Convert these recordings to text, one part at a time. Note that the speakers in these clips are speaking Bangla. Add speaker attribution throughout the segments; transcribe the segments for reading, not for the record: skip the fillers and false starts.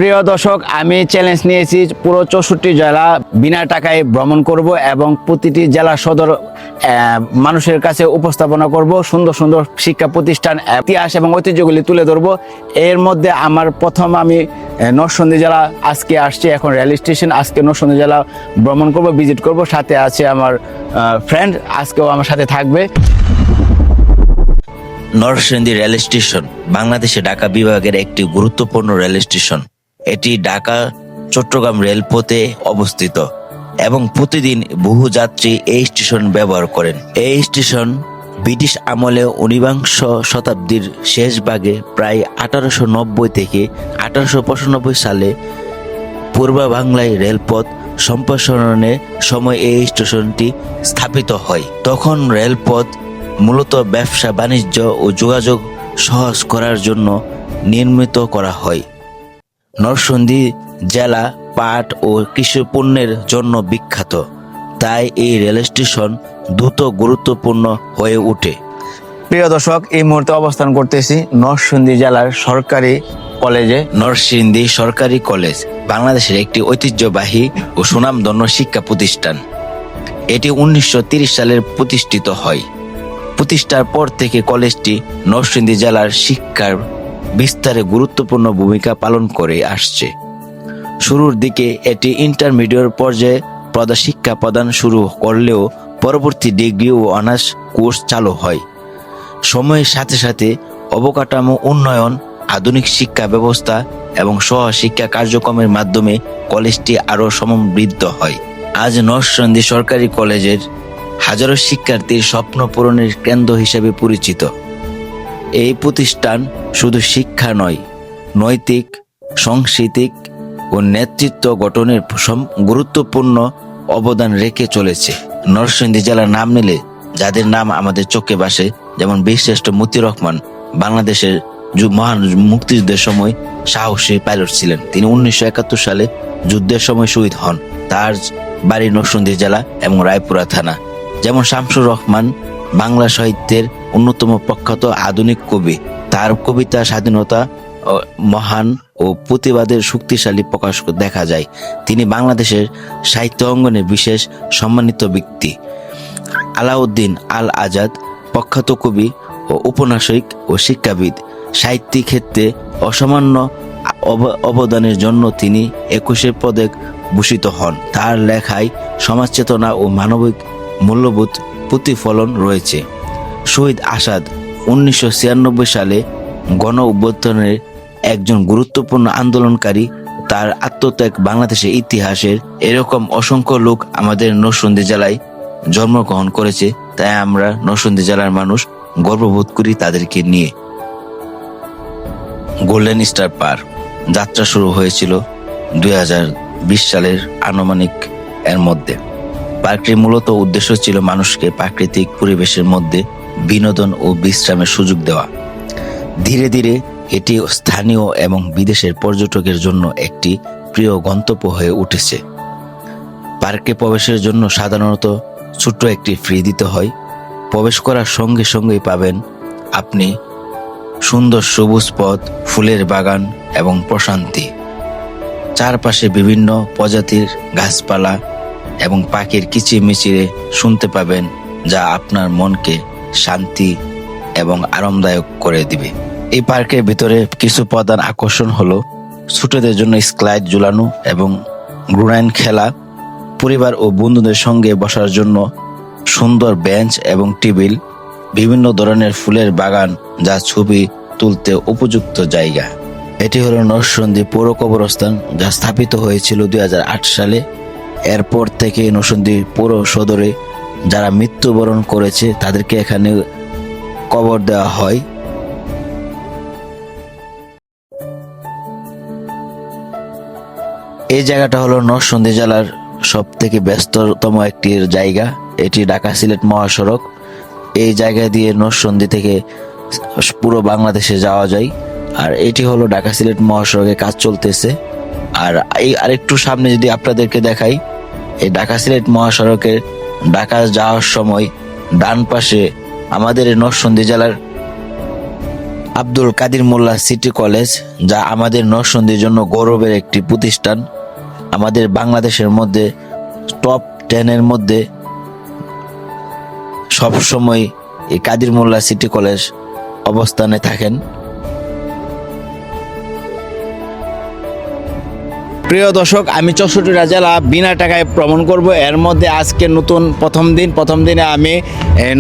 Speaker 1: প্রিয় দর্শক, আমি চ্যালেঞ্জ নিয়েছি পুরো 64 জেলা বিনা টাকায় ভ্রমণ করব এবং প্রতিটি জেলা সদর মানুষের কাছে উপস্থাপনা করব। সুন্দর সুন্দর শিক্ষা প্রতিষ্ঠান, ইতিহাস এবং ঐতিহ্যগুলি তুলে ধরব। এর মধ্যে আমার প্রথম আমি নরসিংদী জেলা আজকে আসছি, এখন রেল স্টেশন। আজকে নরসিংদী জেলা ভ্রমণ করব, ভিজিট করব। সাথে আছে আমার ফ্রেন্ড, আজকেও আমার সাথে থাকবে।
Speaker 2: নরসিংদী রেল স্টেশন বাংলাদেশে ঢাকা বিভাগের একটি গুরুত্বপূর্ণ রেল স্টেশন। এটি ঢাকা চট্টগ্রাম রেলপথে অবস্থিত এবং প্রতিদিন বহু যাত্রী এই স্টেশন ব্যবহার করেন। এই স্টেশন ব্রিটিশ আমলে 19 শতাব্দীর শেষ ভাগে প্রায় 1890 থেকে 1895 সালে পূর্ব বাংলায় রেলপথ সম্প্রসারণের সময় এই স্টেশনটি স্থাপিত হয়। তখন রেলপথ মূলত ব্যবসা বাণিজ্য ও যোগাযোগ সহজ করার জন্য নির্মিত করা হয়। নরসিংদী জেলা পাট ও কৃষি পণ্যের জন্য বিখ্যাত, তাই এই রেল স্টেশন দ্রুত গুরুত্বপূর্ণ হয়ে ওঠে।
Speaker 1: প্রিয় দর্শক, এই মুহূর্তে অবস্থান করতেছি নরসিংদী জেলার সরকারি কলেজে।
Speaker 2: নরসিংদী সরকারি কলেজ বাংলাদেশের একটি ঐতিহ্যবাহী ও সুনামধন্য শিক্ষা প্রতিষ্ঠান। এটি 1930 সালে প্রতিষ্ঠিত হয়। প্রতিষ্ঠার পর থেকে কলেজটি নরসিংদী জেলার শিক্ষার বিস্তারে গুরুত্বপূর্ণ ভূমিকা পালন করে আসছে। শুরুর দিকে এটি ইন্টারমিডিয়েট পর্যায়ে শিক্ষা প্রদান শুরু করলেও পরবর্তী ডিগ্রি ও অনার্স কোর্স চালু হয়। সময়ের সাথে সাথে অবকাঠামো উন্নয়ন, আধুনিক শিক্ষা ব্যবস্থা এবং সহশিক্ষা কার্যক্রমের মাধ্যমে কলেজটি আরও সমৃদ্ধ হয়। আজ নরসিংদী সরকারি কলেজের হাজারো শিক্ষার্থীর স্বপ্ন পূরণের কেন্দ্র হিসেবে পরিচিত। এই প্রতিষ্ঠান শুধু শিক্ষা নয়, নৈতিক, সাংস্কৃতিক ও নেতৃত্ব গঠনের গুরুত্বপূর্ণ অবদান রেখে চলেছে। নরসিংদী জেলার নাম নিলে যাদের নাম আমাদের চোখে ভাসে, যেমন বীরশ্রেষ্ঠ মতিউর রহমান বাংলাদেশের মহান মুক্তিযুদ্ধের সময় সাহসী পাইলট ছিলেন। তিনি 1971 সালে যুদ্ধের সময় শহীদ হন। তার বাড়ি নরসিংদী জেলা এবং রায়পুরা থানা। যেমন শামসুর রহমান বাংলা সাহিত্যের অন্যতম প্রখ্যাত আধুনিক কবি। তার কবিতা স্বাধীনতা, মহান ও প্রতিবাদের শক্তিশালী প্রকাশ দেখা যায়। তিনি বাংলাদেশের সাহিত্য অঙ্গনে বিশেষ সম্মানিত ব্যক্তি। আলাউদ্দিন আল আজাদ প্রখ্যাত কবি ও উপন্যাসিক ও শিক্ষাবিদ। সাহিত্যিক ক্ষেত্রে অসামান্য অবদানের জন্য তিনি 21 পদক ভূষিত হন। তার লেখায় সমাজ চেতনা ও মানবিক মূল্যবোধ প্রতিফলন রয়েছে। শহীদ আসাদ 1996 সালে গণ অভ্যুত্থানের একজন গুরুত্বপূর্ণ আন্দোলনকারী। তার আত্মত্যাগ বাংলাদেশের ইতিহাসের এরকম অসংখ্য লোক আমাদের নরসিংদী জেলায় জন্মগ্রহণ করেছে, তাই আমরা নরসিংদী জেলার মানুষ গর্ববোধ করি তাদেরকে নিয়ে। গোল্ডেন স্টার পার্ক যাত্রা শুরু হয়েছিল 2020 সালের আনুমানিক এর মধ্যে। পার্কটির মূলত উদ্দেশ্য ছিল মানুষকে প্রাকৃতিক পরিবেশের মধ্যে বিনোদন ও বিশ্রামের সুযোগ দেওয়া। ধীরে ধীরে এটি স্থানীয় এবং বিদেশের পর্যটকের জন্য একটি প্রিয় গন্তব্য হয়ে উঠেছে। পার্কে প্রবেশের জন্য সাধারণত ছোট্ট একটি ফি দিতে হয়। প্রবেশ করার সঙ্গে সঙ্গেই পাবেন আপনি সুন্দর সবুজ পথ, ফুলের বাগান এবং প্রশান্তি। চারপাশে বিভিন্ন প্রজাতির গাছপালা এবং পাখির কিচিরমিচিরে শুনতে পাবেন, যা আপনার মনকে শান্তি এবং আরামদায়ক করে দিবে। এই পার্কের ভিতরে কিছু প্রধান আকর্ষণ হলো ছোটদের জন্য স্লাইড ঝুলানো এবং গ্রুনাইন খেলা, পরিবার ও বন্ধুদের সঙ্গে বসার জন্য সুন্দর বেঞ্চ এবং টেবিল, বিভিন্ন ধরনের ফুলের বাগান যা ছবি তুলতে উপযুক্ত জায়গা। এটি হলো নরসিংদী পৌর কবরস্থান, যা স্থাপিত হয়েছিল 2008 সালে। এরপর থেকে নরসিংদী পৌর সদরে যারা মৃত্যুবরণ করেছে তাদেরকে এখানে কবর দেওয়া হয়। এই জায়গাটা হলো নরসিংদী জেলার সব থেকে ব্যস্ততম একটি জায়গা। এটি ঢাকা সিলেট মহাসড়ক। এই জায়গা দিয়ে নরসিংদী থেকে পুরো বাংলাদেশে যাওয়া যায়। আর এটি হলো ঢাকা সিলেট মহাসড়কে কাজ চলতেছে। আর এই আরেকটু সামনে যদি আপনাদেরকে দেখাই, এই ঢাকা সিলেট মহাসড়কের ঢাকা যাওয়ার সময় ডান পাশে আমাদের নরসিংদী জেলার আব্দুল কাদের মোল্লা সিটি কলেজ, যা আমাদের নরসিংদীর জন্য গৌরবের একটি প্রতিষ্ঠান। আমাদের বাংলাদেশের মধ্যে টপ 10-এর মধ্যে সবসময় এই কাদের মোল্লা সিটি কলেজ অবস্থানে থাকেন।
Speaker 1: প্রিয় দর্শক, আমি 64টা জেলা বিনা টাকায় ভ্রমণ করব। এর মধ্যে আজকে নতুন প্রথম দিনে আমি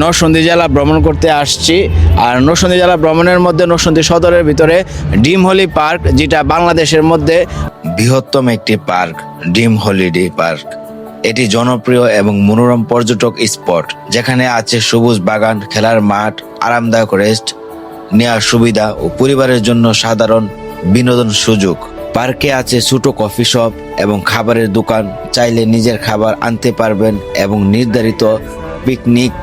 Speaker 1: নরসিংদী জেলা ভ্রমণ করতে আসছি। আর নরসিংদী জেলা ভ্রমণের মধ্যে নরসিংদী সদরের ভিতরে ড্রিম হলি পার্ক, যেটা বাংলাদেশের মধ্যে
Speaker 2: বৃহত্তম একটি পার্ক, ড্রিম হলিডে পার্ক। এটি জনপ্রিয় এবং মনোরম পর্যটক স্পট, যেখানে আছে সবুজ বাগান, খেলার মাঠ, আরামদায়ক রেস্ট নেওয়ার সুবিধা ও পরিবারের জন্য সাধারণ বিনোদন সুযোগ। পার্কে আছে ছোট কফি শপ এবং খাবারের দোকান। চাইলে নিজের খাবার আনতে পারবেন এবং নির্ধারিত পিকনিক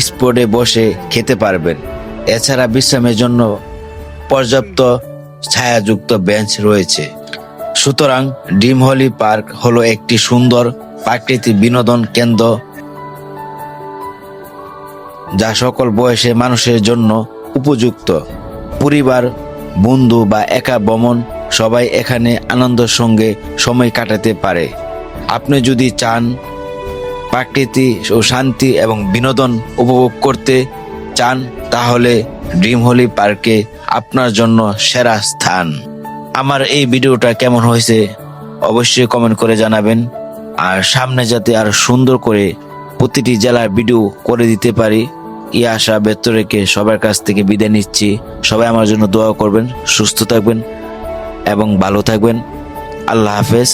Speaker 2: স্পটে বসে খেতে পারবেন। এছাড়া বিশ্রামের জন্য পর্যাপ্ত ছায়াযুক্ত বেঞ্চ রয়েছে। সুতরাং ড্রিম হলি পার্ক হলো একটি সুন্দর প্রাকৃতিক বিনোদন কেন্দ্র, যা সকল বয়সের মানুষের জন্য উপযুক্ত। পরিবার, বন্ধু বা একা ভ্রমণ সবাই এখানে আনন্দের সঙ্গে সময় কাটাতে পারে। আপনি যদি চান প্রকৃতি ও শান্তি এবং বিনোদন উপভোগ করতে চান, তাহলে ড্রিম হলি পার্কে আপনার জন্য সেরা স্থান। আমার এই ভিডিওটা কেমন হয়েছে অবশ্যই কমেন্ট করে জানাবেন। আর সামনে যাতে আরো সুন্দর করে প্রতিটি জেলার ভিডিও করে দিতে পারি, এই আশা ব্যক্ত রেখে সবার কাছ থেকে বিদায় নিচ্ছি। সবাই আমার জন্য দোয়া করবেন, সুস্থ থাকবেন এবং ভালো থাকবেন। আল্লাহ হাফেজ।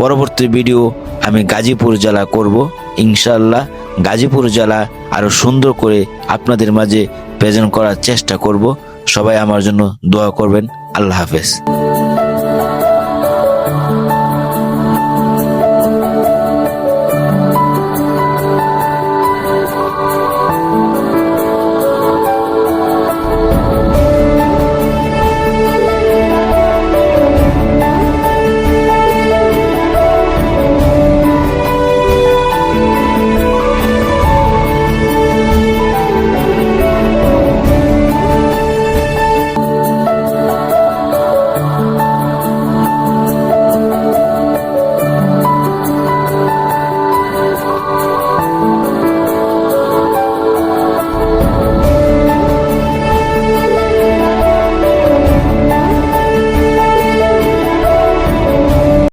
Speaker 2: পরবর্তী ভিডিও আমি গাজীপুর জেলা করব ইনশাআল্লাহ। গাজীপুর জেলা আরো সুন্দর করে আপনাদের মাঝে প্রেজেন্ট করার চেষ্টা করব। সবাই আমার জন্য দোয়া করবেন। আল্লাহ হাফেজ।